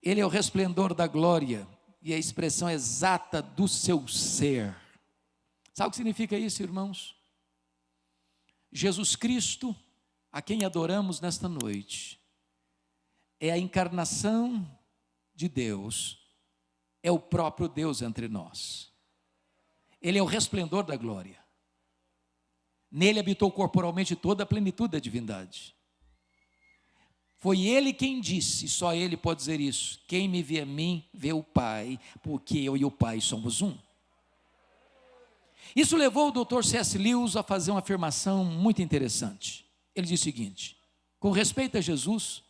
Ele é o resplendor da glória e a expressão exata do seu ser. Sabe o que significa isso, irmãos? Jesus Cristo, a quem adoramos nesta noite, é a encarnação de Deus, é o próprio Deus entre nós. Ele é o resplendor da glória. Nele habitou corporalmente toda a plenitude da divindade. Foi ele quem disse, só ele pode dizer isso: quem me vê a mim, vê o Pai, porque eu e o Pai somos um. Isso levou o Dr. C.S. Lewis a fazer uma afirmação muito interessante. Ele diz o seguinte: com respeito a Jesus,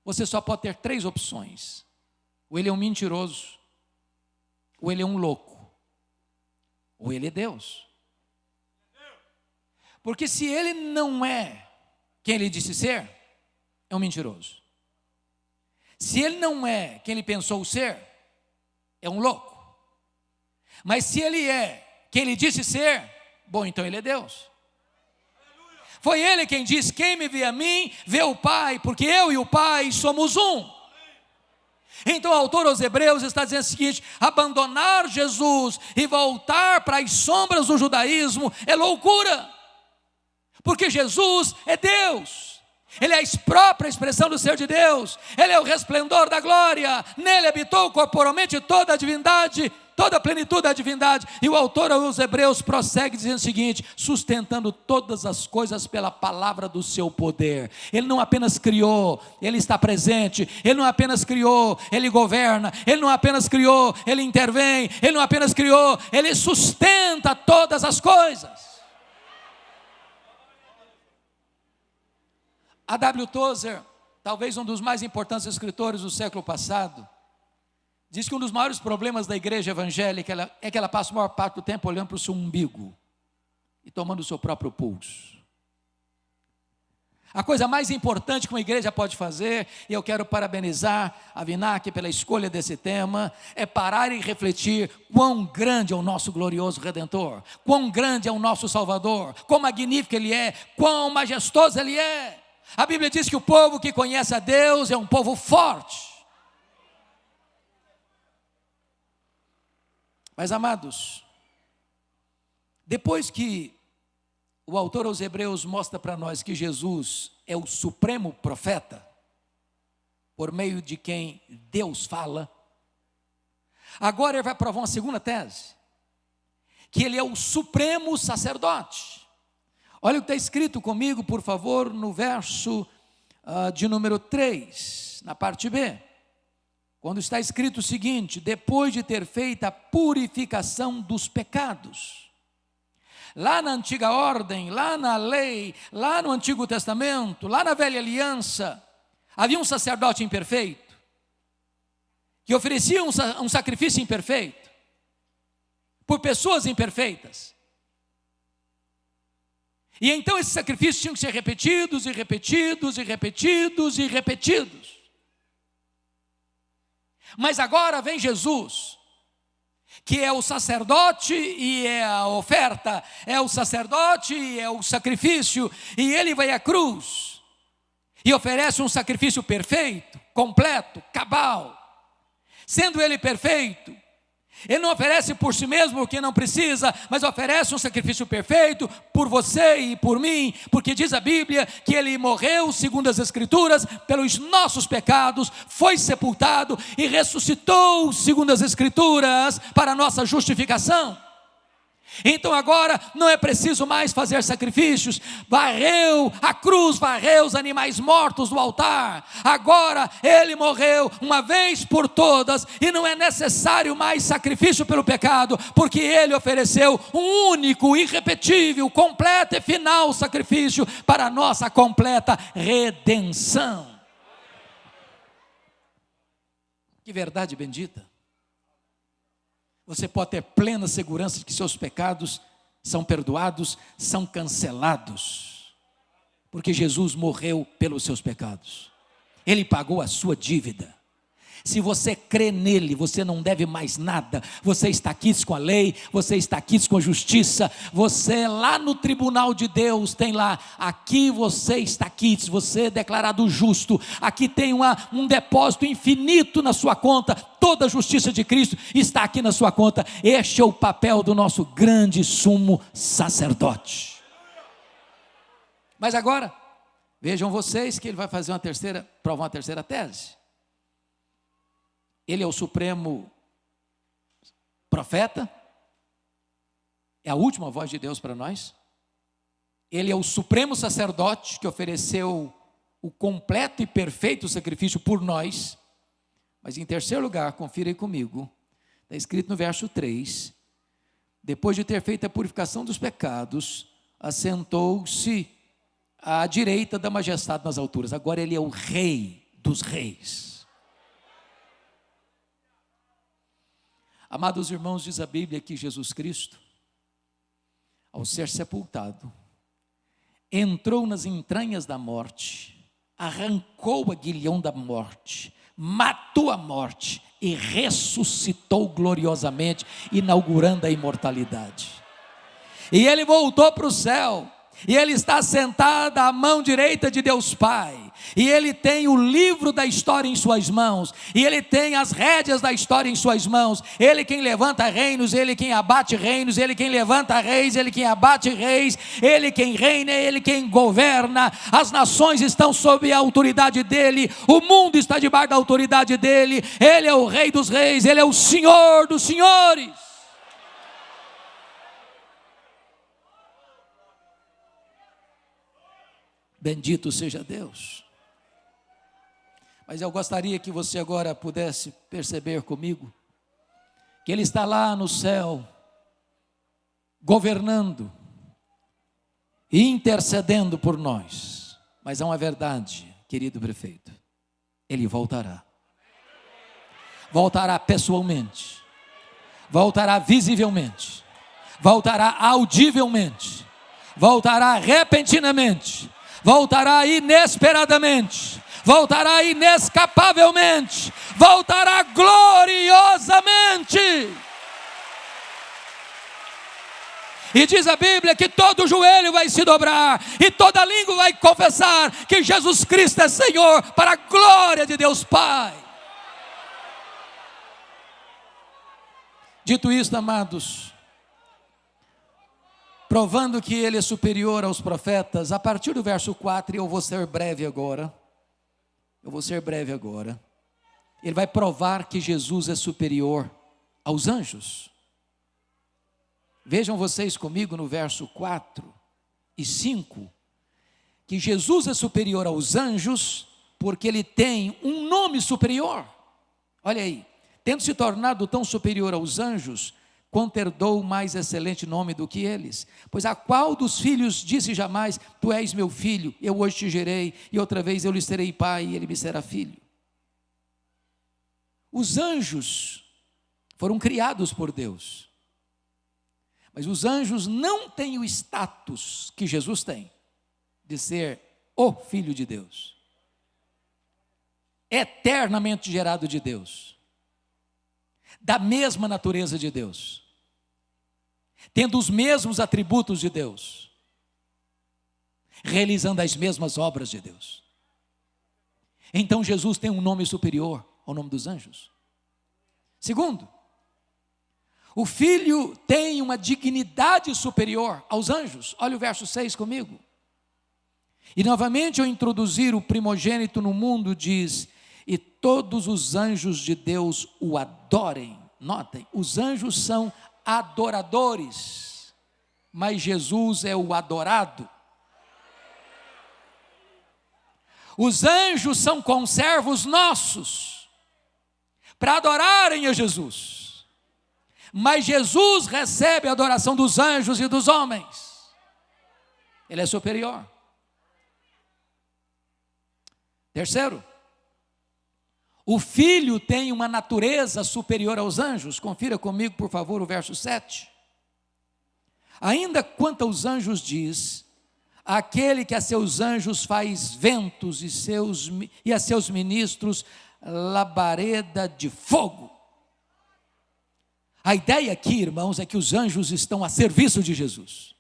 você só pode ter 3 opções. Ou ele é um mentiroso, ou ele é um louco, ou ele é Deus. Porque se ele não é quem ele disse ser, é um mentiroso. Se ele não é quem ele pensou ser, é um louco. Mas se ele é quem ele disse ser, bom, então ele é Deus. Foi ele quem disse: quem me vê a mim, vê o Pai, porque eu e o Pai somos um. Então o autor aos Hebreus está dizendo o seguinte: abandonar Jesus e voltar para as sombras do judaísmo é loucura, porque Jesus é Deus. Ele é a própria expressão do ser de Deus. Ele é o resplendor da glória. Nele habitou corporalmente toda a divindade, toda a plenitude da divindade. E o autor aos Hebreus prossegue dizendo o seguinte: sustentando todas as coisas pela palavra do seu poder. Ele não apenas criou, ele está presente. Ele não apenas criou, ele governa. Ele não apenas criou, ele intervém. Ele não apenas criou, ele sustenta todas as coisas. A W. Tozer, talvez um dos mais importantes escritores do século passado, diz que um dos maiores problemas da igreja evangélica é que ela passa a maior parte do tempo olhando para o seu umbigo e tomando o seu próprio pulso. A coisa mais importante que uma igreja pode fazer, e eu quero parabenizar a Vinac pela escolha desse tema, é parar e refletir quão grande é o nosso glorioso Redentor, quão grande é o nosso Salvador, quão magnífico Ele é, quão majestoso Ele é. A Bíblia diz que o povo que conhece a Deus é um povo forte. Mas, amados, depois que o autor aos Hebreus mostra para nós que Jesus é o supremo profeta, por meio de quem Deus fala, agora ele vai provar uma segunda tese, que ele é o supremo sacerdote. Olha o que está escrito comigo, por favor, no verso de número 3, na parte B. Quando está escrito o seguinte: depois de ter feito a purificação dos pecados. Lá na antiga ordem, lá na lei, lá no Antigo Testamento, lá na Velha Aliança, havia um sacerdote imperfeito, que oferecia um sacrifício imperfeito, por pessoas imperfeitas. E então esses sacrifícios tinham que ser repetidos e repetidos e repetidos e repetidos. Mas agora vem Jesus, que é o sacerdote e é a oferta, é o sacerdote e é o sacrifício, e ele vai à cruz e oferece um sacrifício perfeito, completo, cabal. Sendo ele perfeito, ele não oferece por si mesmo o que não precisa, mas oferece um sacrifício perfeito por você e por mim, porque diz a Bíblia que ele morreu segundo as Escrituras pelos nossos pecados, foi sepultado e ressuscitou segundo as Escrituras para a nossa justificação. Então agora não é preciso mais fazer sacrifícios. Varreu a cruz, varreu os animais mortos do altar. Agora ele morreu uma vez por todas, e não é necessário mais sacrifício pelo pecado, porque ele ofereceu um único, irrepetível, completo e final sacrifício para a nossa completa redenção. Que verdade bendita! Você pode ter plena segurança de que seus pecados são perdoados, são cancelados, porque Jesus morreu pelos seus pecados. Ele pagou a sua dívida. Se você crê nele, você não deve mais nada. Você está quites com a lei, você está quites com a justiça. Você lá no tribunal de Deus tem lá, aqui você está quites, você é declarado justo. Aqui tem um depósito infinito na sua conta. Toda a justiça de Cristo está aqui na sua conta. Este é o papel do nosso grande sumo sacerdote. Mas agora, vejam vocês que ele vai fazer provar uma terceira tese. Ele é o supremo profeta, é a última voz de Deus para nós. Ele é o supremo sacerdote que ofereceu o completo e perfeito sacrifício por nós. Mas em terceiro lugar, confira aí comigo, está escrito no verso 3, depois de ter feito a purificação dos pecados, assentou-se à direita da majestade nas alturas. Agora ele é o rei dos reis. Amados irmãos, diz a Bíblia que Jesus Cristo, ao ser sepultado, entrou nas entranhas da morte, arrancou o aguilhão da morte, matou a morte e ressuscitou gloriosamente, inaugurando a imortalidade. E ele voltou para o céu, e ele está sentado à mão direita de Deus Pai, e ele tem o livro da história em suas mãos, e ele tem as rédeas da história em suas mãos. Ele quem levanta reinos, ele quem abate reinos, ele quem levanta reis, ele quem abate reis, ele quem reina, ele quem governa. As nações estão sob a autoridade dele, o mundo está debaixo da autoridade dele. Ele é o rei dos reis, ele é o senhor dos senhores. Bendito seja Deus. Mas eu gostaria que você agora pudesse perceber comigo que Ele está lá no céu, governando e intercedendo por nós. Mas há uma verdade, querido prefeito: Ele voltará. Voltará pessoalmente, voltará visivelmente, voltará audivelmente, voltará repentinamente, voltará inesperadamente, voltará inescapavelmente, voltará gloriosamente. E diz a Bíblia que todo joelho vai se dobrar e toda língua vai confessar que Jesus Cristo é Senhor, para a glória de Deus Pai. Dito isto, amados, provando que Ele é superior aos profetas, a partir do verso 4, eu vou ser breve agora. Ele vai provar que Jesus é superior aos anjos. Vejam vocês comigo no verso 4 e 5, que Jesus é superior aos anjos, porque Ele tem um nome superior. Olha aí, tendo se tornado tão superior aos anjos, quanto herdou mais excelente nome do que eles? Pois a qual dos filhos disse jamais: tu és meu filho, eu hoje te gerei, e outra vez eu lhe serei pai, e ele me será filho? Os anjos foram criados por Deus, mas os anjos não têm o status que Jesus tem, de ser o Filho de Deus, eternamente gerado de Deus, da mesma natureza de Deus, tendo os mesmos atributos de Deus, realizando as mesmas obras de Deus. Então Jesus tem um nome superior ao nome dos anjos. Segundo, o Filho tem uma dignidade superior aos anjos. Olha o verso 6 comigo. E novamente, ao introduzir o primogênito no mundo, diz: e todos os anjos de Deus o adorem. Notem, os anjos são adoradores, mas Jesus é o adorado. Os anjos são conservos nossos para adorarem a Jesus, mas Jesus recebe a adoração dos anjos e dos homens. Ele é superior. Terceiro, o Filho tem uma natureza superior aos anjos. Confira comigo, por favor, o verso 7. Ainda quanto aos anjos diz: aquele que a seus anjos faz ventos e a seus ministros labareda de fogo. A ideia aqui, irmãos, é que os anjos estão a serviço de Jesus.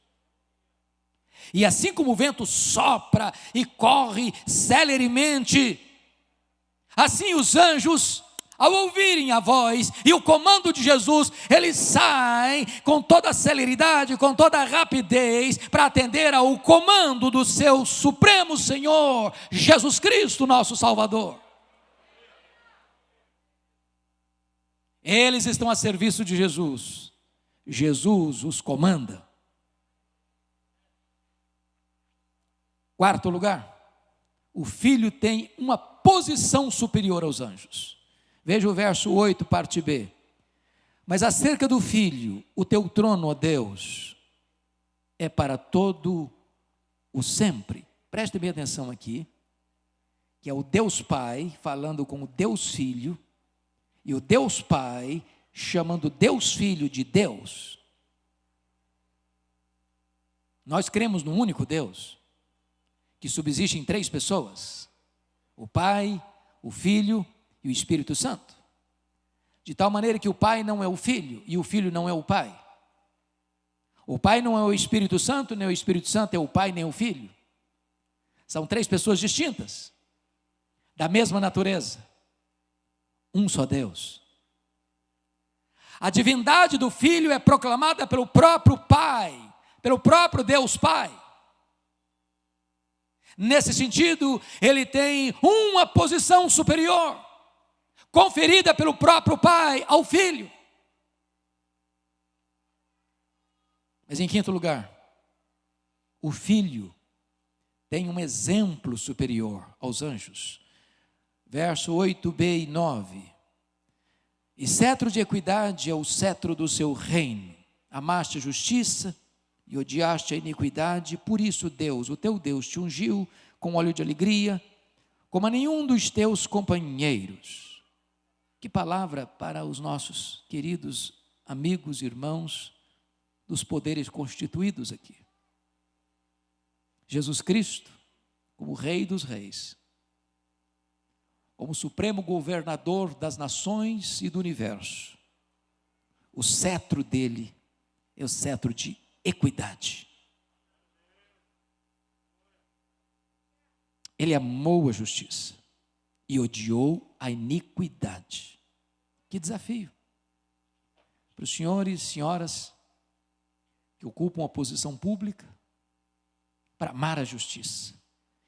E assim como o vento sopra e corre celeremente, assim os anjos, ao ouvirem a voz e o comando de Jesus, eles saem com toda a celeridade, com toda a rapidez, para atender ao comando do seu Supremo Senhor, Jesus Cristo, nosso Salvador. Eles estão a serviço de Jesus. Jesus os comanda. Quarto lugar, o Filho tem uma posição superior aos anjos. Veja o verso 8, parte B. Mas acerca do Filho, o teu trono, ó Deus, é para todo o sempre. Preste bem atenção aqui, que é o Deus Pai falando com o Deus Filho, e o Deus Pai chamando Deus Filho de Deus. Nós cremos num único Deus, que subsiste em 3 pessoas: o Pai, o Filho e o Espírito Santo. De tal maneira que o Pai não é o Filho e o Filho não é o Pai. O Pai não é o Espírito Santo, nem o Espírito Santo é o Pai, nem o Filho. São 3 pessoas distintas, da mesma natureza. Um só Deus. A divindade do Filho é proclamada pelo próprio Pai, pelo próprio Deus Pai. Nesse sentido, ele tem uma posição superior, conferida pelo próprio Pai ao Filho. Mas em quinto lugar, o Filho tem um exemplo superior aos anjos. Verso 8b e 9. E cetro de equidade é o cetro do seu reino. Amaste a justiça e odiaste a iniquidade, por isso Deus, o teu Deus, te ungiu com óleo de alegria, como a nenhum dos teus companheiros. Que palavra para os nossos queridos amigos e irmãos dos poderes constituídos aqui. Jesus Cristo, como Rei dos Reis, como supremo governador das nações e do universo, o cetro dele é o cetro de equidade. Ele amou a justiça e odiou a iniquidade. Que desafio para os senhores e senhoras que ocupam a posição pública, para amar a justiça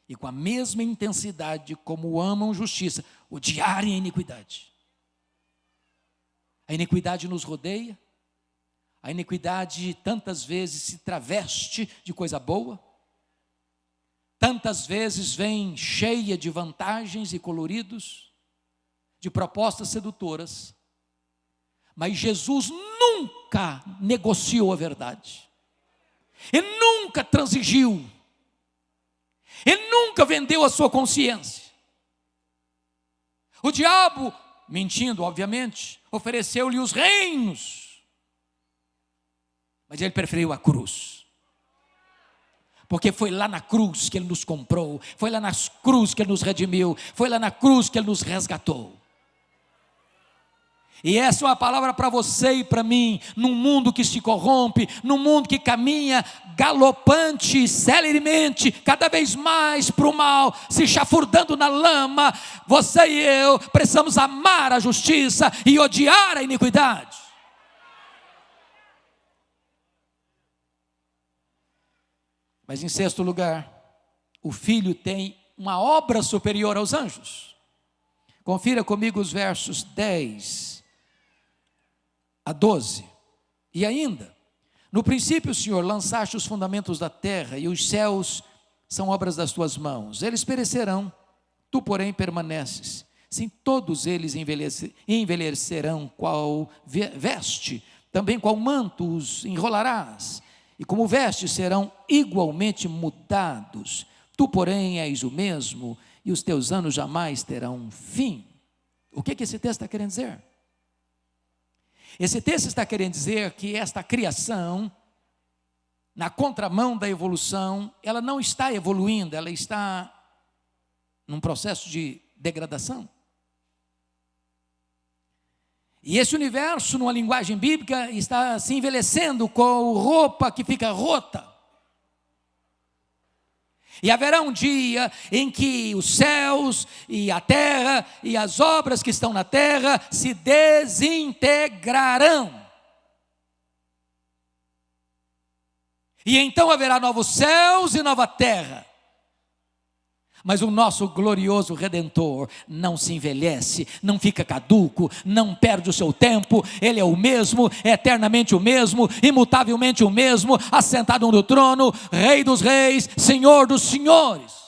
e com a mesma intensidade como amam justiça, odiarem a iniquidade. A iniquidade nos rodeia, a iniquidade tantas vezes se traveste de coisa boa, tantas vezes vem cheia de vantagens e coloridos, de propostas sedutoras, mas Jesus nunca negociou a verdade, ele nunca transigiu, ele nunca vendeu a sua consciência. O diabo, mentindo obviamente, ofereceu-lhe os reinos, mas ele preferiu a cruz, porque foi lá na cruz que ele nos comprou, foi lá na cruz que ele nos redimiu, foi lá na cruz que ele nos resgatou. E essa é uma palavra para você e para mim, num mundo que se corrompe, num mundo que caminha galopante, celeremente, cada vez mais para o mal, se chafurdando na lama. Você e eu precisamos amar a justiça e odiar a iniquidade. Mas em sexto lugar, o Filho tem uma obra superior aos anjos. Confira comigo os versos 10 a 12. E ainda, no princípio, Senhor, lançaste os fundamentos da terra, e os céus são obras das tuas mãos. Eles perecerão, tu, porém, permaneces. Sim, todos eles envelhecerão qual veste, também qual manto os enrolarás, e como vestes serão igualmente mudados. Tu, porém, és o mesmo, e os teus anos jamais terão fim. O que esse texto está querendo dizer? Esse texto está querendo dizer que esta criação, na contramão da evolução, ela não está evoluindo, ela está num processo de degradação. E esse universo, numa linguagem bíblica, está se envelhecendo com roupa que fica rota. E haverá um dia em que os céus e a terra e as obras que estão na terra se desintegrarão. E então haverá novos céus e nova terra. Mas o nosso glorioso Redentor não se envelhece, não fica caduco, não perde o seu tempo. Ele é o mesmo, eternamente o mesmo, imutavelmente o mesmo, assentado no trono, Rei dos reis, Senhor dos senhores.